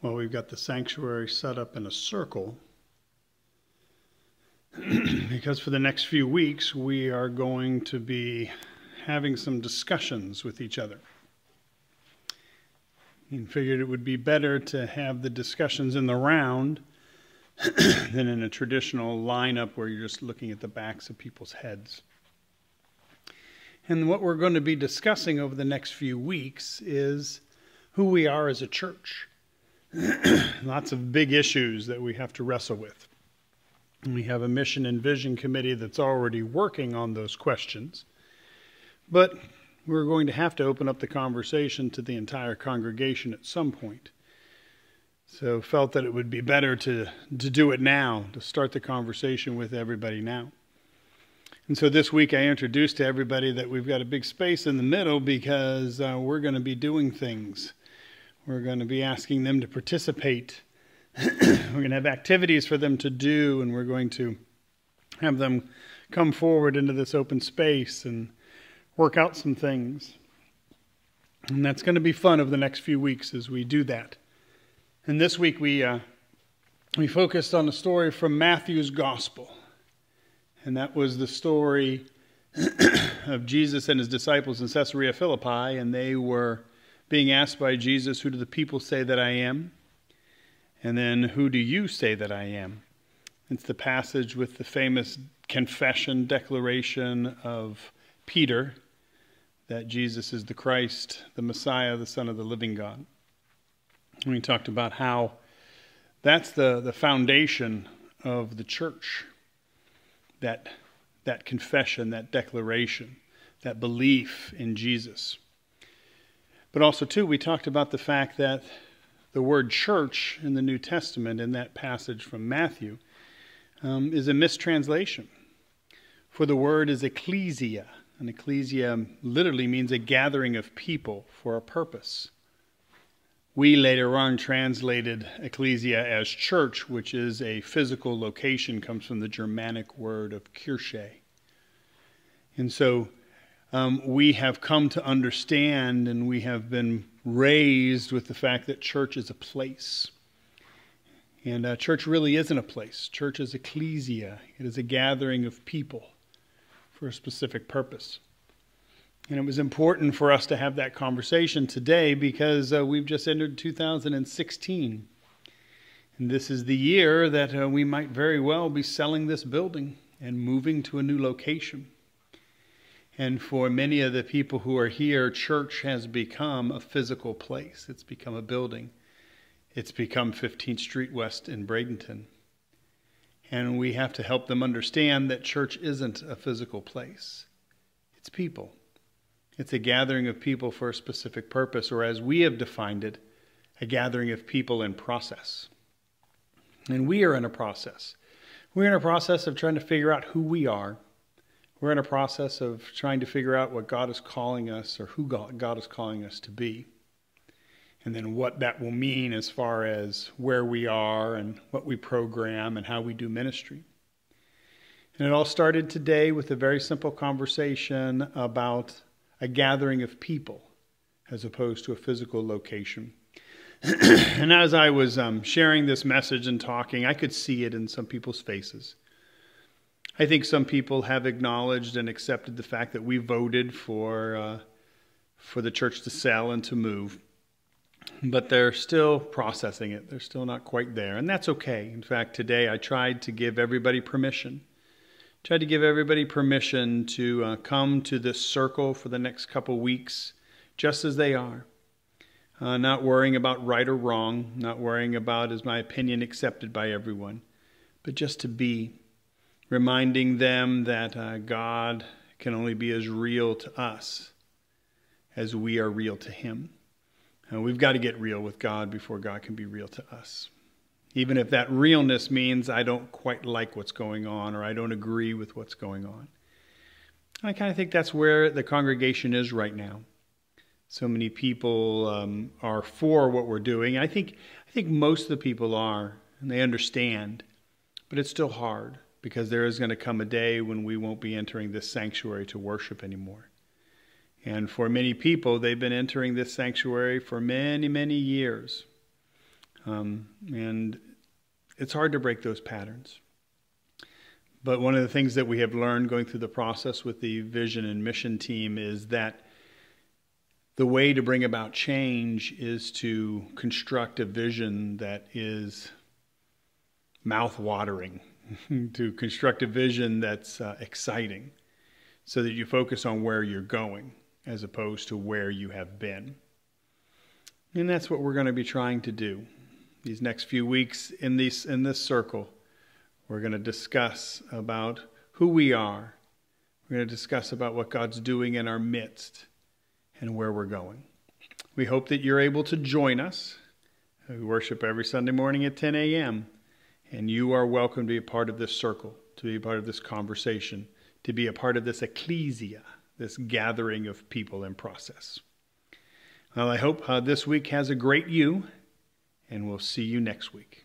Well, we've got the sanctuary set up in a circle because for the next few weeks we are going to be having some discussions with each other. And figured it would be better to have the discussions in the round than in a traditional lineup where you're just looking at the backs of people's heads. And what we're going to be discussing over the next few weeks is who we are as a church. Lots of big issues that we have to wrestle with. We have a mission and vision committee that's already working on those questions. But we're going to have to open up the conversation to the entire congregation at some point. So felt that it would be better to do it now, to start the conversation with everybody now. And so this week I introduced to everybody that we've got a big space in the middle because we're going to be doing things. We're going to be asking them to participate. We're going to have activities for them to do, and we're going to have them come forward into this open space and work out some things. And that's going to be fun over the next few weeks as we do that. And this week we focused on a story from Matthew's Gospel. And that was the story of Jesus and his disciples in Caesarea Philippi, and they were being asked by Jesus, "Who do the people say that I am?" And then, "Who do you say that I am?" It's the passage with the famous confession, declaration of Peter that Jesus is the Christ, the Messiah, the Son of the living God. And we talked about how that's the foundation of the church, that confession, that declaration, that belief in Jesus. But also, too, we talked about the fact that the word church in the New Testament, in that passage from Matthew, is a mistranslation. For the word is ecclesia, and ecclesia literally means a gathering of people for a purpose. We later on translated ecclesia as church, which is a physical location, comes from the Germanic word of Kirche. And so we have come to understand, and we have been raised with the fact that church is a place. And church really isn't a place. Church is ecclesia. It is a gathering of people for a specific purpose. And it was important for us to have that conversation today because we've just entered 2016. And this is the year that we might very well be selling this building and moving to a new location. And for many of the people who are here, church has become a physical place. It's become a building. It's become 15th Street West in Bradenton. And we have to help them understand that church isn't a physical place. It's people. It's a gathering of people for a specific purpose, or as we have defined it, a gathering of people in process. And we are in a process. We're in a process of trying to figure out who we are. We're in a process of trying to figure out what God is calling us, or who God is calling us to be. And then what that will mean as far as where we are and what we program and how we do ministry. And it all started today with a very simple conversation about a gathering of people as opposed to a physical location. And as I was sharing this message and talking, I could see it in some people's faces. I think some people have acknowledged and accepted the fact that we voted for the church to sell and to move. But they're still processing it. They're still not quite there. And that's okay. In fact, today I tried to give everybody permission. Tried to give everybody permission to come to this circle for the next couple weeks, just as they are. Not worrying about right or wrong. Not worrying about, is my opinion accepted by everyone. But just to be. Reminding them that God can only be as real to us as we are real to Him. We've got to get real with God before God can be real to us. Even if that realness means I don't quite like what's going on or I don't agree with what's going on. I kind of think that's where the congregation is right now. So many people are for what we're doing. I think most of the people are, and they understand, but it's still hard. Because there is going to come a day when we won't be entering this sanctuary to worship anymore. And for many people, they've been entering this sanctuary for many, many years. And it's hard to break those patterns. But one of the things that we have learned going through the process with the vision and mission team is that the way to bring about change is to construct a vision that is mouth-watering, to construct a vision that's exciting, so that you focus on where you're going as opposed to where you have been. And that's what we're going to be trying to do. These next few weeks in this circle, we're going to discuss about who we are. We're going to discuss about what God's doing in our midst and where we're going. We hope that you're able to join us. We worship every Sunday morning at 10 a.m. And you are welcome to be a part of this circle, to be a part of this conversation, to be a part of this ecclesia, this gathering of people in process. Well, I hope this week has a great you, and we'll see you next week.